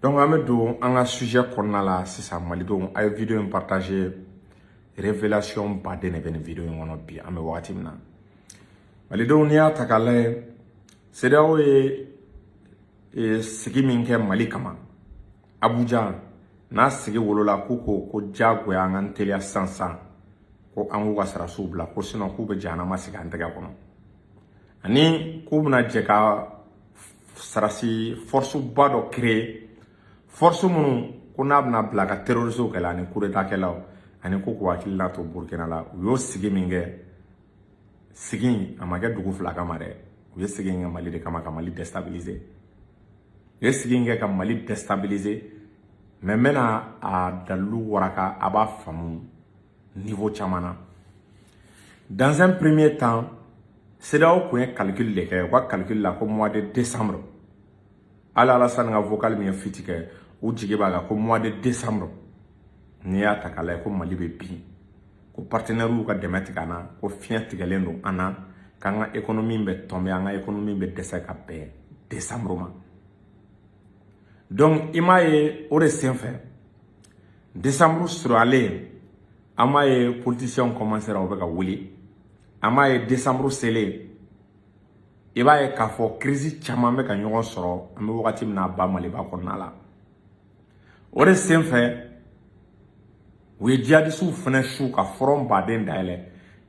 Donc, Amadou, on a un sujet qu'on a là, c'est ça, Malidou, a une vidéo partagée, révélation, pas de vidéo, on a bien, on a watimna. Malidou, on y a takale, c'est là où est sigi minke Malikama, Abuja, na sigi wolola ko jago ya ngan telia sansan, ko an wasara subla, ko sinon ko be jana masika antega kono. Ani ko buna jeka sarasi force bado créer force munu ko na bna blaga terrorisme kala ni coup d'état kala ani ko wakil la to Burkina la yo sigi minge sigi amage dugu flaga mare yo sigi nga Mali de kama Mali déstabiliser yo sigi nga ka Mali déstabiliser mais maintenant a dalu waraka aba famu niveau chamana. Dans un premier temps, c'est là où on calcule les cas, on calcule là comme mois de décembre. Alors là, ça n'a vocal mais fitique ou djigebaga comme mois de décembre. Nia takala comme Mali bepi. Ko partenaire ou ka demet kana, ko fien tigalendo ana, kanga économie be tomber, anga économie be desa ka paye décembre ma. Donc imaye ore fait décembre sur aller, amaye politiciens commencer à ouvrir wuli. Amaye décembre scellé. Il va y avoir crise chama me kan ɲɔgɔn sɔrɔ an bɛ wagati min na ba Maliba kɔnɔna la. O de senfɛ u ye djihadistes fana su ka front baden dayɛlɛ.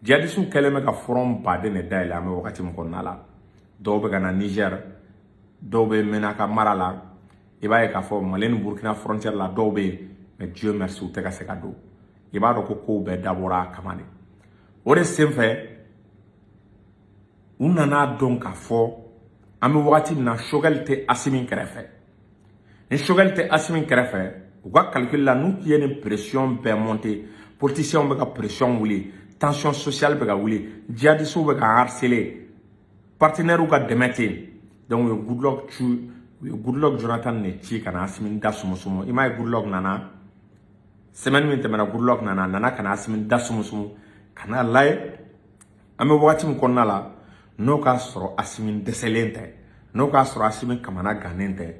Djihadistes kɛlen bɛ ka front baden de dayɛlɛ an bɛ wagati min kɔnɔna la. Dɔw bɛ ka na Niger, dɔw bɛ Menaka mara la. I b'a ye k'a fɔ Mali ni Burkina frontière la dɔw bɛ yen mais Dieu merci u tɛ ka se ka don. I b'a dɔn ko kow bɛɛ dabɔra a kama de. O de senfɛ unana donc à fort an bɛ wagati min na Choguel tɛ Assimi kɛrɛfɛ. Ni Choguel tɛ Assimi kɛrɛfɛ u ka calcul la n'u ye ni pression bɛɛ monter politiciens bɛ ka pression wuli tension sociale bɛ ka wuli djihadistes bɛ ka harceler partenaires ka dɛmɛ ten donc u ye Goodluck Jonathan ne ci kana Assimi da sumusumu i m'a ye Goodluck nana semaine min tɛmɛna Goodluck nana kana Assimi da sumusumu kana lajɛ an bɛ wagati min kɔnɔna la n'o k'a sɔrɔ Assimi dɛsɛlen tɛ n'o k'a sɔrɔ Assimi kamana gannen tɛ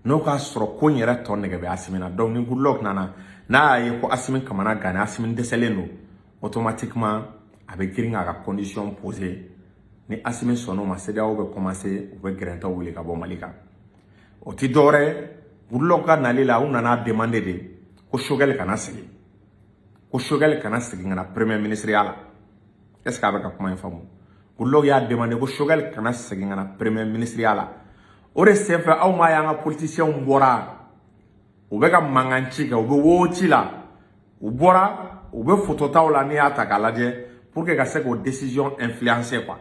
n'o k'a sɔrɔ ko in yɛrɛ tɔ nɛgɛ bɛ Assimi na donc ni Goodluck nana n'a y'a ye ko Assimi kamana gannen Assimi dɛsɛlen don automatiquement a bɛ girin k'a ka condition poser ni Assimi sɔnn'o ma CEDEAO bɛ commencer u bɛ gɛrɛntɛ wuli ka bɔ Mali kan o ti dɔwɛrɛ ye Goodluck ka nali la u nana demander de ko Choguel kana sigi kana premier ministre ya la est ce que a bɛ ka kuma in faamu Goodluck y'a demandé ko Choguel kana segin kana premier ministre ya la. O de senfɛ aw ma y'an ka politiciens bɔra u bɛ ka mankan ci kɛ u bɛ wo ci la u bɔra u bɛ photo taw la n'i y'a ta k'a lajɛ pour que ka se k'o décision influencer quoi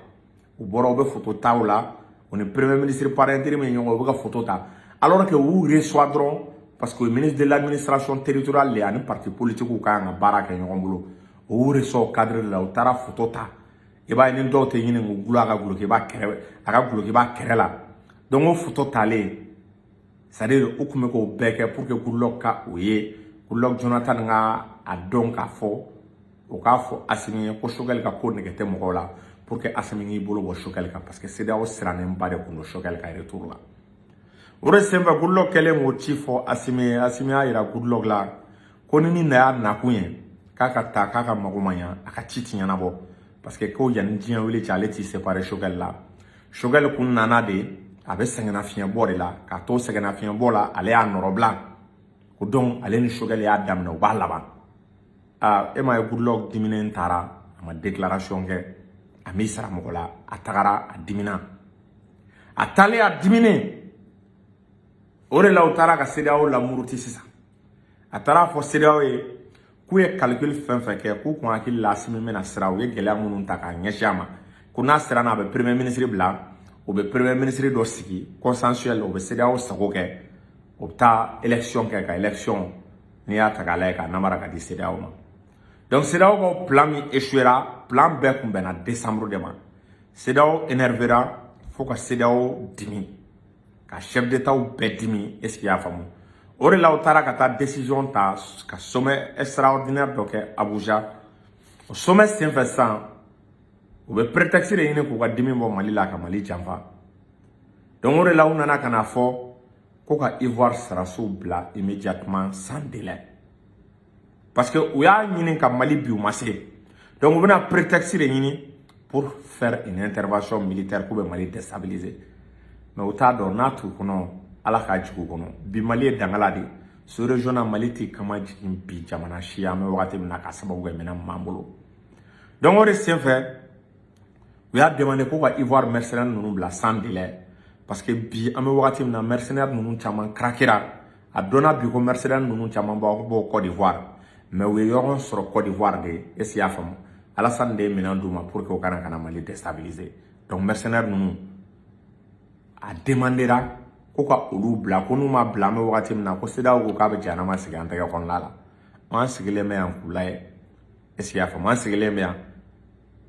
u bɔra u bɛ photo taw la o ni premier ministre par intérim ye ɲɔgɔn u bɛ ka photo ta alors que u reçoit dɔrɔn parce que ministre de l'administration territoriale le ani parti politique ka kan ka baara kɛ ɲɔgɔn bolo u reçoit au cadre de la u taara photo ta. I b'a ye ni dɔw tɛ ɲini k'u gulo a ka gulokiba kɛrɛ la donc o photo talen c'est à dire u tun bɛ k'o bɛɛ kɛ pour que Goodluck ka o ye Goodluck Jonathan ka a dɔn k'a fɔ o k'a fɔ Assimi ye ko Choguel ka ko nɛgɛ tɛ mɔgɔw la pour que Assimi k'i bolo bɔ Choguel kan parce que CEDEAO sirannen ba de kun don Choguel ka retour la o de senfɛ Goodluck kɛlen k'o ci fɔ Assimi ye Assimi y'a yira Goodluck la ko ni na y'a nakun ye k'a ka taa k'a ka mago ma ɲa a ka ci ti ɲɛnabɔ parce que ko yanni diɲɛ wele cɛ ale t'i séparer Choguel la Choguel kun nana de a bɛ sɛgɛnnafiɲɛbɔ de la k'a to sɛgɛnnafiɲɛbɔ la ale y'a nɔrɔ bila ko donc ale ni Choguel y'a daminɛ u b'a laban e m'a ye Goodluck diminen taara a ma déclaration kɛ a m'i sara mɔgɔ la a tagara a dimina a taalen a diminen o de la u taara ka CEDEAO lamuruti sisan a taara fɔ CEDEAO ye k'u ye calcul fɛn fɛn kɛ k'u kun hakili la Assimi bɛna sira u ye gɛlɛya minnu ta k'a ɲɛsin a ma ko n'a sera n'a bɛ premier ministre bila o bɛ premier ministre dɔ sigi consensuel o bɛ CEDEAO sago kɛ o bɛ taa élection kɛ ka élection n'i y'a ta k'a lajɛ k'a namara ka di CEDEAO ma donc CEDEAO ka plan min échouera plan bɛɛ kun bɛnna décembre de ma CEDEAO énervera fo ka CEDEAO dimi ka chef d'état bɛɛ dimi est ce que i y'a faamu o de la u taara ka taa décision ta ka sommet extraordinaire dɔ kɛ Abuja o sommet senfɛ sisan u bɛ prétexte de ɲini k'u ka dimi bɔ Mali la ka Mali janfa donc o de la u nana ka na fɔ ko ka Ivoire saraso bla immédiatement sans délai. Parce que ou y'a ɲini ka Mali bi u ma se. Donc on a prétexte de ɲini pour faire une intervention militaire pour Mali déstabiliser. Mais au t'a dɔn n'a t'u kɔnɔ ala k'a jigin u kɔnɔ bi Mali ye dangala de ce région na Mali tɛ kama jigin bi jamana si an bɛ wagati min na ka sababu kɛ minɛn m'an bolo. Donc o de senfɛ u y'a demandé ko ka Ivoire mercenaire ninnu bila sans délai parce que bi an bɛ wagati min na mercenaire ninnu caman craquera a donna bi ko mercenaire ninnu caman bɔ Côte d'Ivoire mais u ye ɲɔgɔn sɔrɔ Côte d'Ivoire de est-ce que y'a faamu Alassane de ye minɛn d'u ma pour que u kana Mali déstabiliser donc mercenaire ninnu a demandera ko ka olu bila ko n'u ma bila an bɛ wagati min na ko CEDEAO ko k'a bɛ janama sigi an tɛgɛ kɔnɔna la an sigilen bɛ yan k'u layɛ est-ce que y'a faamu an sigilen bɛ yan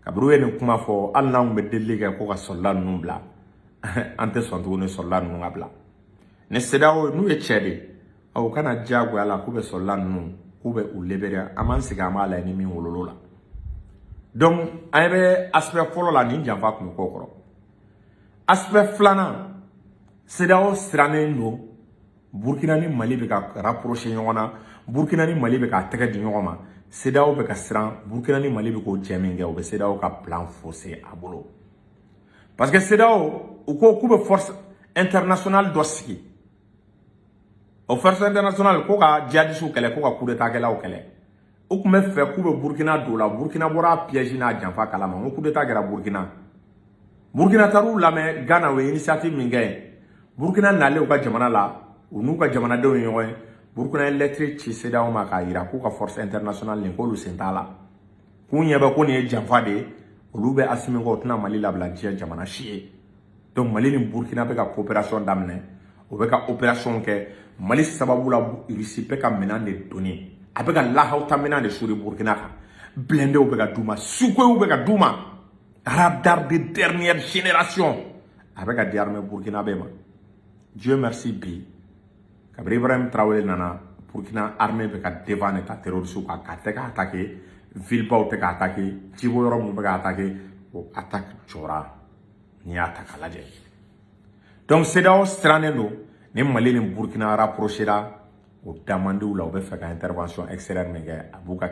kabiri u ye nin kuma fɔ hali n'anw bɛ delili kɛ ko ka soldat ninnu bila an tɛ sɔn tuguni soldat ninnu ka bila ni CEDEAO n'u ye cɛ de u kana diyagoya la k'u bɛ soldat ninnu k'u bɛ u libérer an b'an sigi an b'a layɛ ni min wolola la donc an bɛ aspect fɔlɔ la nin janfa tun bɛ k'o kɔrɔ aspect filanan CEDEAO sirannen don Burkina ni Mali bɛ ka rapprocher ɲɔgɔn na Burkina ni Mali bɛ ka tɛgɛ di ɲɔgɔn ma CEDEAO bɛ ka siran Burkina ni Mali bɛ k'o jɛ min kɛ u bɛ CEDEAO ka plan fausser a bolo parce que CEDEAO u ko k'u bɛ force internationale dɔ sigi o force internationale ko ka djihadistes kɛlɛ ko ka coup d'état kɛlaw kɛlɛ u tun bɛ fɛ k'u bɛ Burkina don la Burkina bɔra piège n'a janfa kalama n ko coup d'état kɛra Burkina taar'u lamɛn Ghana u ye initiative min kɛ Burkina nalen u ka jamana la u n'u ka jamanadenw ye ɲɔgɔn ye Burkina ye lettre ci CEDEAO ma k'a yira k'u ka force internationale nin k'olu sen t'a la k'u ɲɛ bɛ ko nin ye janfa de ye olu bɛ assumé ko u tɛna Mali labila diɲɛ jamana si ye donc Mali ni Burkina bɛ ka coopération daminɛ u bɛ ka opération kɛ Mali sababu la Russie bɛ ka minɛn de donni a bɛ ka lahawta minɛn de suri Burkina kan blindés bɛ ka d'u ma Sukhoi bɛ ka d'u ma radar de dernière génération a bɛ ka di armée burkinabé ma Dieu merci bi kabiri Ibrahim Traoré nana Burkina armée bɛ ka dévanner ka terroristes kan ka tɛ ka attaquer villebaw tɛ ka attaquer jibo yɔrɔ mun bɛ ka attaquer o attaque jɔra n'i y'a ta k'a lajɛ donc CEDEAO sirannen don ni Mali ni Burkina rapprochera o damandiw la u bɛ fɛ ka intervention extérieure min kɛ a b'u ka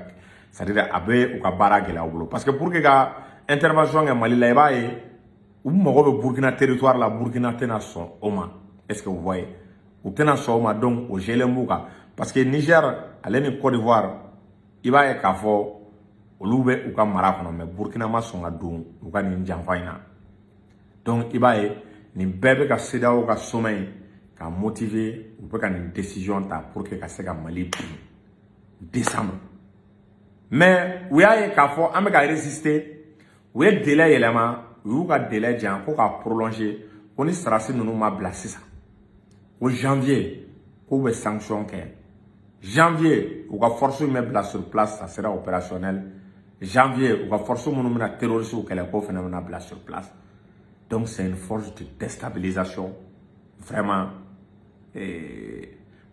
c'est-à-dire a bɛ u ka baara gɛlɛya u bolo parce que pour que ka intervention kɛ Mali la i b'a ye u mago bɛ Burkina territoire la Burkina tɛna sɔn o ma est-ce que vous voyez u tɛna sɔn o ma donc o jɛlen b'u kan parce que Niger ale ni Côte d'Ivoire i b'a ye k'a fɔ olu bɛ u ka mara kɔnɔ mais Burkina ma sɔn ka don u ka nin janfa in na donc i b'a ye nin bɛɛ bɛ ka CEDEAO ka sommet ka motiver u bɛ ka nin décision ta pour que ka se ka Mali bin décembre mais u y'a ye k'a fɔ an bɛ ka résister u ye délai yɛlɛma u y'u ka délai jan ko ka prolonger ko ni sarasi ninnu ma bila sisan ko janvier k'u bɛ sanction kɛ janvier u ka force bɛ bila sur place ça sera opérationnel janvier u ka force minnu bɛna terroristes kɛlɛ k'o fana bɛna bila sur place donc c'est une force de déstabilisation vraiment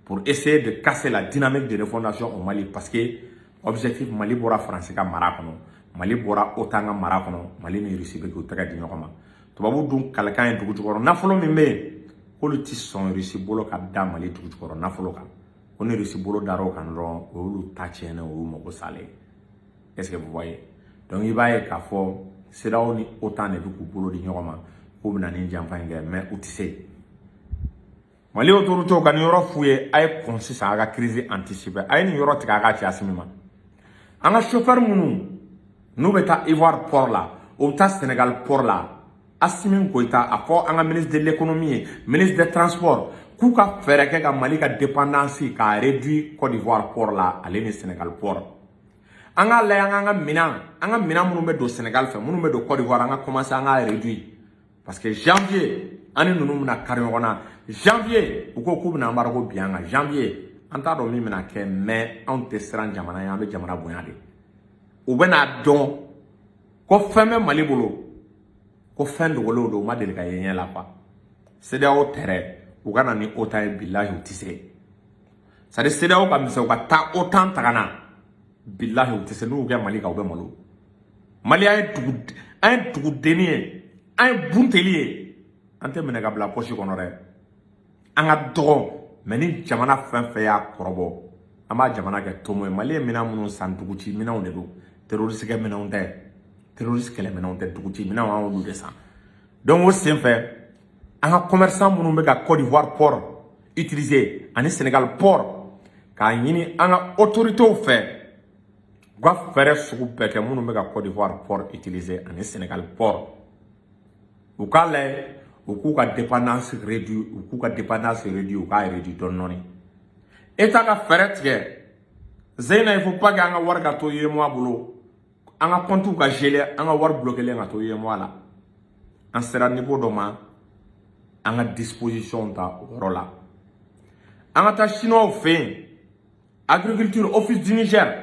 pour essayer de casser la dynamique de refondation au Mali parce que objectif Mali bɔra France ka mara kɔnɔ Mali bɔra OTAN ka mara kɔnɔ Mali ni Russie bɛ k'u tɛgɛ di ɲɔgɔn ma tubabu dun kalikan ye dugu jukɔrɔ nafolo min bɛ yen k'olu ti sɔn Russie bolo ka da Mali dugu jukɔrɔ nafolo kan ko ni Russie bolo dara o kan dɔrɔn o y'olu ta tiɲɛnen o y'u mago salen est-ce que vous voyez donc i b'a ye k'a fɔ CEDEAO ni OTAN de bɛ k'u bolo di ɲɔgɔn ma k'u bɛna nin janfa in kɛ mais u tɛ se Mali autorités ka nin yɔrɔ f'u ye a ye kɔn sisan a ka crise anticipée a ye nin yɔrɔ tigɛ a ka ci Asimi ma an ka chauffeur minnu n'u bɛ taa Ivoire port la u bɛ taa Sénégal port la Assimi Goïta a fɔ an ka ministre de l'économie ye ministre des transports k'u ka fɛɛrɛ kɛ ka Mali ka dépendance k'a réduit Côte d'Ivoire port la ale ni Sénégal port an k'a lajɛ an ka minɛn minnu bɛ don Sénégal fɛ minnu bɛ don Côte d'Ivoire an ka commencer an k'a réduit parce que janvier an ni ninnu bɛna kari ɲɔgɔn na janvier u ko k'u bɛna embargo bi an kan janvier an t'a dɔn min bɛna kɛ mais anw tɛ siran jamana ye an bɛ jamana bonya de u bɛna dɔn ko fɛn bɛ Mali bolo ko fɛn dogolenw don u ma deli ka ye ɲɛ la quoi CEDEAO tɛrɛ u ka na ni OTAN ye bilahi u tɛ se c'est à dire CEDEAO ka misɛn u ka taa OTAN ta ka na bilahi u tɛ se n'u kɛ Mali kan u bɛ malo Mali an ye dugudenni ye an ye bunteli ye an tɛ minɛ ka bila poche kɔnɔ dɛ anga dogo meni jamana fenfe ya korobo ama jamana ke tomo mali mina munu san duguci mina on de do terroriste ke mina on de terroriste ke mina on de duguci mina on lu de ça donc au senfe anga commerçant munu be ka Côte d'Ivoire port utiliser ani Sénégal port ka yini anga autorité au fait gwa fere sugu beke munu be ka Côte d'Ivoire port utiliser ani Sénégal port ou kale ou k'u ka dépendance réduit ou k'u ka dépendance réduit ou k'a réduit dɔɔni État ka fɛrɛ tigɛ Zeyna il faut pas que an ka wari ka to UEMOA bolo an ka compte ka geler an ka wari bloquer ka to UEMOA la an sera niveau dɔ ma an ka disposition ta o yɔrɔ la an ka taa chinois fɛ yen agriculture office du Niger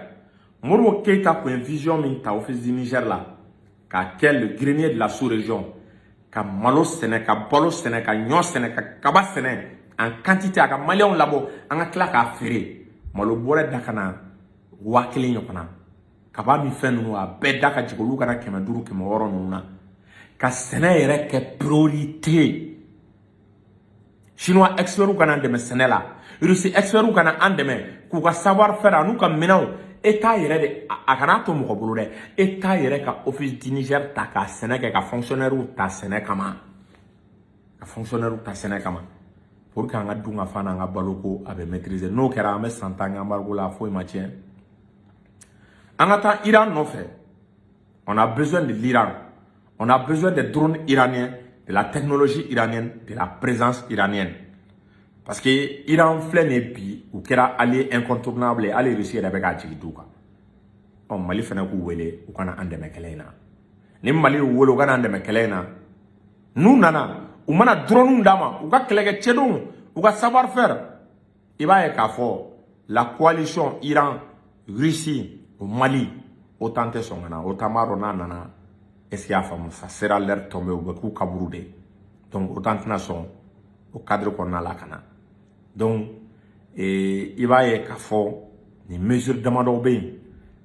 Modibo Keita kun ye vision min ta office du Niger la k'a kɛ le grenier de la sous-région ka malo sɛnɛ ka balo sɛnɛ ka ɲɔ sɛnɛ ka kaba sɛnɛ en quantité a ka maliyɛnw labɔ an ka tila k'a feere malo bɔrɛ da kana 1000 ɲɔgɔnna kaba min fɛn ninnu a bɛɛ da ka jigin olu kana 500 500 ninnu na ka sɛnɛ yɛrɛ kɛ priorité chinois experts kana an dɛmɛ sɛnɛ la Russie experts kana an dɛmɛ k'u ka savoir faire n'u ka minɛnw État yɛrɛ de a kana to mɔgɔ bolo dɛ État yɛrɛ ka office du Niger ta ka sɛnɛ kɛ ka fonctionnaires ta sɛnɛ kama ka fonctionnaires ta sɛnɛ kama pour que an ka dun ka fa n'an ka balo ko a bɛ maîtriser n'o kɛra an bɛ san 10 kɛ embargo la foyi ma tiɲɛ an ka taa Iran nɔfɛ on a besoin de l'Iran on a besoin des drones iraniens de la technologie iranienne de la présence iranienne parce que Iran filɛ nin ye bi u kɛra allié incontournable ye hali Russie yɛrɛ bɛ k'a jigin du kan Mali fana k'u wele u kana an dɛmɛ kɛlɛ in na ni Mali y'u wele u kana an dɛmɛ kɛlɛ in na n'u nana u mana drones d'a ma u ka kɛlɛkɛ cɛdenw u ka savoir faire i b'a ye k'a fɔ la coalition Iran Russie au Mali autant tɛ sɔn ka na autant b'a dɔn n'a nana est-ce qu'il y'a faamu ça sera leur tombée u bɛ k'u kaburu de donc autant tɛna sɔn o cadre kɔnɔna la ka na donc i b'a ye k'a fɔ nin mesure damadɔ bɛ yen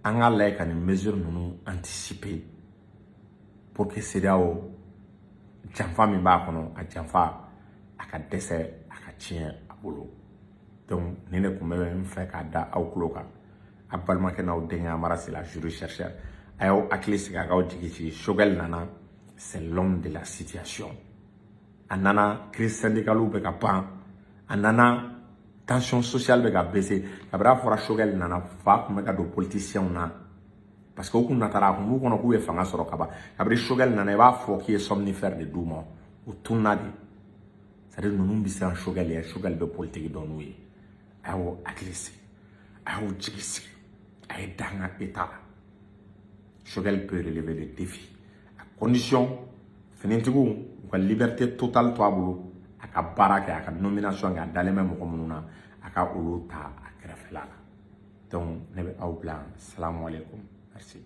an k'a lajɛ ka nin mesure ninnu anticiper pour que CEDEAO janfa min b'a kɔnɔ a janfa a ka dɛsɛ a ka tiɲɛ a bolo donc nin de tun bɛ n fɛ k'a da aw tulo kan a balimakɛ n'aw denkɛ Amara Sela jury chercheur a y'aw hakili sigi a k'aw jigi sigi Choguel nana c'est l'homme de la situation a nana crise syndicale bɛ ka ban a nana tension sociale bɛ ka baisser kabiri a fɔra Choguel nana fa tun bɛ ka don politiciens na parce que u kun natara a kun b'u kɔnɔ k'u ye fanga sɔrɔ kaban kabiri Choguel nana i b'a fɔ k'i ye somnifère de d'u ma u tunna de c'est à dire ninnu bɛ siran Choguel ye Choguel bɛ politique dɔn n'u ye a y'o hakili sigi a y'o jigi sigi a ye da an ka État la Choguel peut relever les défis à condition finitigiw u ka liberté totale to a bolo a ka baara kɛ a ka nomination kɛ a dalen bɛ mɔgɔ minnu na a ka olu ta a kɛrɛfɛla la donc ne bɛ aw bila salamu aleykum merci